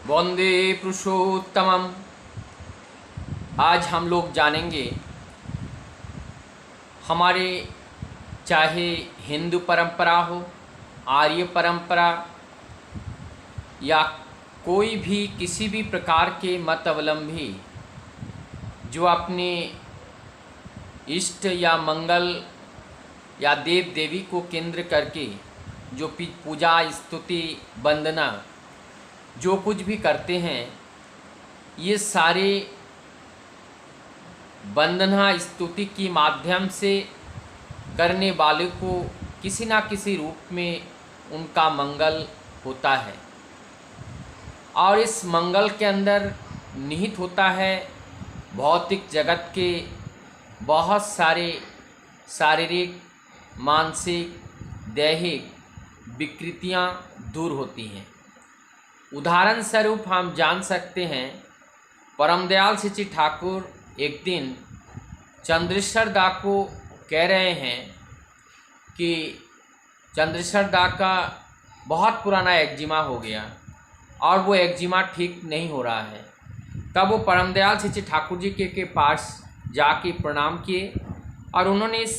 वंदे पुरुषोत्तमम। आज हम लोग जानेंगे हमारे चाहे हिंदू परंपरा हो, आर्य परंपरा या कोई भी किसी भी प्रकार के मत अवलंबी जो अपने इष्ट या मंगल या देव देवी को केंद्र करके जो पूजा स्तुति वंदना जो कुछ भी करते हैं, ये सारे वंदना स्तुति के माध्यम से करने वाले को किसी ना किसी रूप में उनका मंगल होता है। और इस मंगल के अंदर निहित होता है भौतिक जगत के बहुत सारे शारीरिक, मानसिक, दैहिक विकृतियाँ दूर होती हैं। उदाहरण स्वरूप हम जान सकते हैं, परमदयाल श्री ठाकुर एक दिन चंद्रेश्वर दा को कह रहे हैं कि चंद्रेश्वर दा का बहुत पुराना एक्जिमा हो गया और वो एक्जिमा ठीक नहीं हो रहा है। तब वो परमदयाल श्री ठाकुर जी के पास जाके प्रणाम किए और उन्होंने इस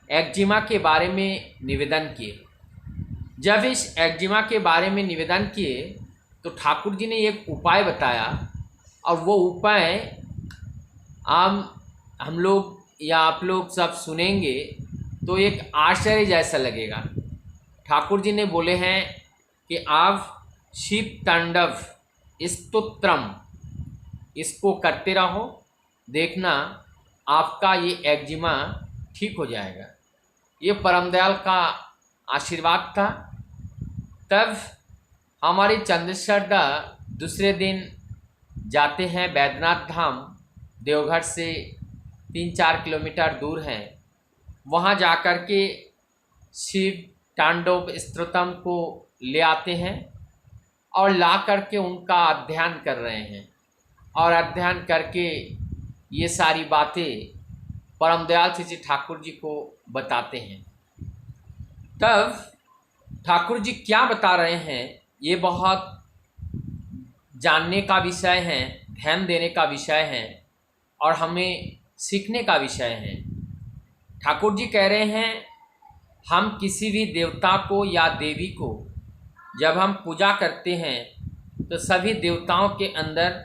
एक्जिमा के बारे में निवेदन किए। जब इस एक्जिमा के बारे में निवेदन किए तो ठाकुर जी ने एक उपाय बताया, और वो उपाय हम लोग या आप लोग सब सुनेंगे तो एक आश्चर्य जैसा लगेगा। ठाकुर जी ने बोले हैं कि आप शिव तांडव स्तोत्रम इसको करते रहो, देखना आपका ये एक्जिमा ठीक हो जाएगा। ये परमदयाल का आशीर्वाद था। तब हमारे चंद्रेश्वर दा दूसरे दिन जाते हैं बैद्यनाथ धाम, देवघर से 3-4 किलोमीटर दूर हैं। वहाँ जाकर के शिव तांडव स्तोत्रम को ले आते हैं और ला करके उनका अध्ययन कर रहे हैं, और अध्ययन करके ये सारी बातें परमदयाल श्री ठाकुर जी को बताते हैं। तब ठाकुर जी क्या बता रहे हैं, ये बहुत जानने का विषय है, ध्यान देने का विषय है और हमें सीखने का विषय है। ठाकुर जी कह रहे हैं, हम किसी भी देवता को या देवी को जब हम पूजा करते हैं तो सभी देवताओं के अंदर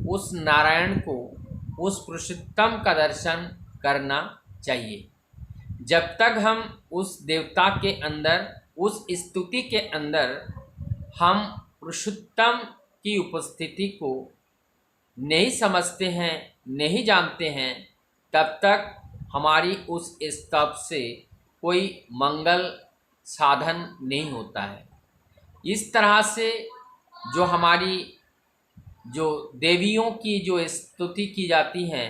उस नारायण को, उस पुरुषोत्तम का दर्शन करना चाहिए। जब तक हम उस देवता के अंदर, उस स्तुति के अंदर हम पुरुषोत्तम की उपस्थिति को नहीं समझते हैं, नहीं जानते हैं, तब तक हमारी उस स्तव से कोई मंगल साधन नहीं होता है। इस तरह से जो हमारी जो देवियों की जो स्तुति की जाती हैं,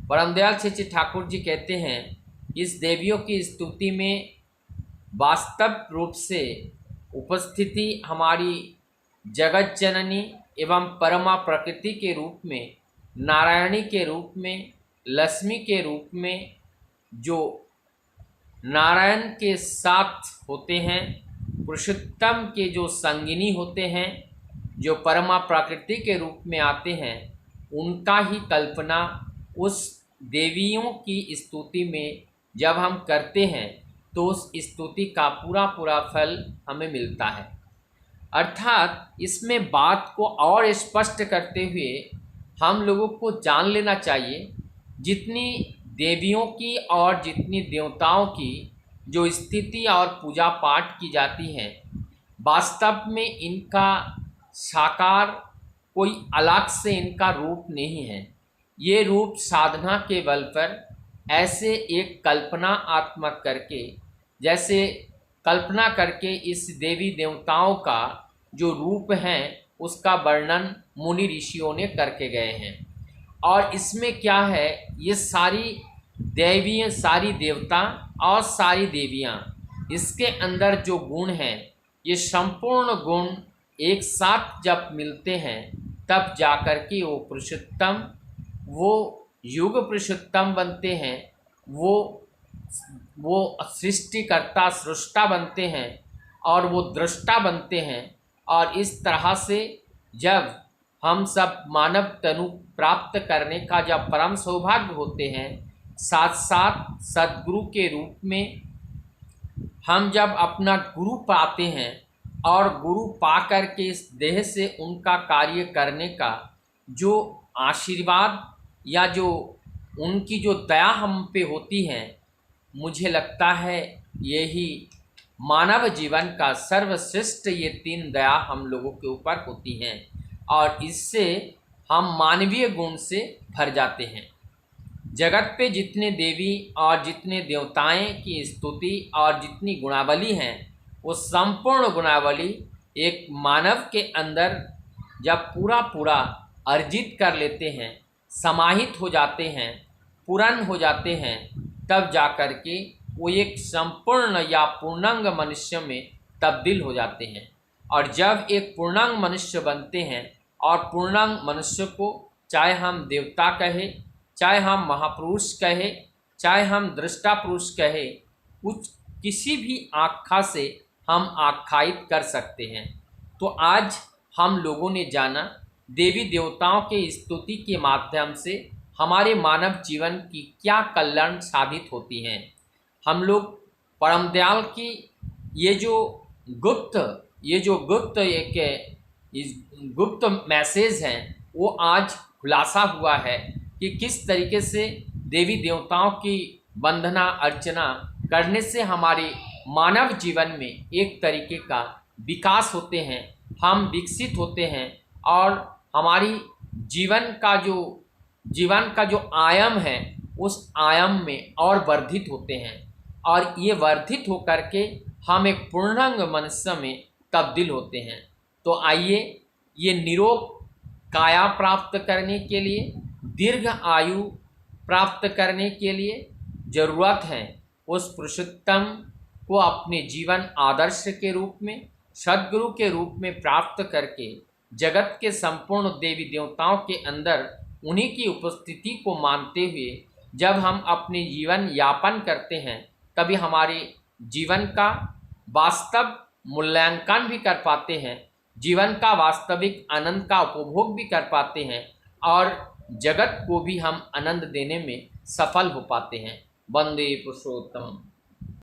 परमदयाल श्री ठाकुर जी कहते हैं, इस देवियों की स्तुति में वास्तव रूप से उपस्थिति हमारी जगत जननी एवं परमा प्रकृति के रूप में, नारायणी के रूप में, लक्ष्मी के रूप में, जो नारायण के साथ होते हैं, पुरुषोत्तम के जो संगिनी होते हैं, जो परमा प्रकृति के रूप में आते हैं, उनका ही कल्पना उस देवियों की स्तुति में जब हम करते हैं तो उस स्तुति का पूरा फल हमें मिलता है। अर्थात इसमें बात को और स्पष्ट करते हुए हम लोगों को जान लेना चाहिए, जितनी देवियों की और जितनी देवताओं की जो स्थिति और पूजा पाठ की जाती है, वास्तव में इनका साकार कोई अलग से इनका रूप नहीं है। ये रूप साधना के बल पर ऐसे एक कल्पना आत्मक करके, जैसे कल्पना करके इस देवी देवताओं का जो रूप है उसका वर्णन मुनि ऋषियों ने करके गए हैं। और इसमें क्या है, ये सारी देवी, सारी देवता और सारी देवियाँ, इसके अंदर जो गुण हैं, ये संपूर्ण गुण एक साथ जब मिलते हैं तब जाकर के वो पुरुषोत्तम, वो युग पुरुषोत्तम बनते हैं, वो सृष्टिकर्ता सृष्टा बनते हैं और वो दृष्टा बनते हैं। और इस तरह से जब हम सब मानव तनु प्राप्त करने का जब परम सौभाग्य होते हैं, साथ साथ सद्गुरु के रूप में हम जब अपना गुरु पाते हैं और गुरु पाकर के इस देह से उनका कार्य करने का जो आशीर्वाद या जो उनकी जो दया हम पे होती है, मुझे लगता है यही मानव जीवन का सर्वश्रेष्ठ ये 3 दया हम लोगों के ऊपर होती हैं और इससे हम मानवीय गुण से भर जाते हैं। जगत पे जितने देवी और जितने देवताएं की स्तुति और जितनी गुणावली हैं, वो संपूर्ण गुणावली एक मानव के अंदर जब पूरा अर्जित कर लेते हैं, समाहित हो जाते हैं, पूर्ण हो जाते हैं, तब जा कर के वो एक संपूर्ण या पूर्णांग मनुष्य में तब्दील हो जाते हैं। और जब एक पूर्णांग मनुष्य बनते हैं और पूर्णांग मनुष्य को चाहे हम देवता कहे, चाहे हम महापुरुष कहे, चाहे हम दृष्टा पुरुष कहे, कुछ किसी भी आख्या से हम आख्यायित कर सकते हैं। तो आज हम लोगों ने जाना देवी देवताओं के स्तुति के माध्यम से हमारे मानव जीवन की क्या कल्याण साबित होती हैं। हम लोग परम दयाल की ये जो गुप्त गुप्त मैसेज हैं, वो आज खुलासा हुआ है कि किस तरीके से देवी देवताओं की वंदना अर्चना करने से हमारे मानव जीवन में एक तरीके का विकास होते हैं, हम विकसित होते हैं और हमारी जीवन का जो आयाम है उस आयाम में और वर्धित होते हैं और ये वर्धित होकर के हम एक पूर्णांग मनुष्य में तब्दील होते हैं। तो आइए ये निरोग काया प्राप्त करने के लिए, दीर्घ आयु प्राप्त करने के लिए ज़रूरत है उस पुरुषोत्तम को अपने जीवन आदर्श के रूप में, सद्गुरु के रूप में प्राप्त करके जगत के संपूर्ण देवी देवताओं के अंदर उन्हीं की उपस्थिति को मानते हुए जब हम अपने जीवन यापन करते हैं, तभी हमारे जीवन का वास्तव मूल्यांकन भी कर पाते हैं, जीवन का वास्तविक आनंद का उपभोग भी कर पाते हैं और जगत को भी हम आनंद देने में सफल हो पाते हैं। वंदे पुरुषोत्तम।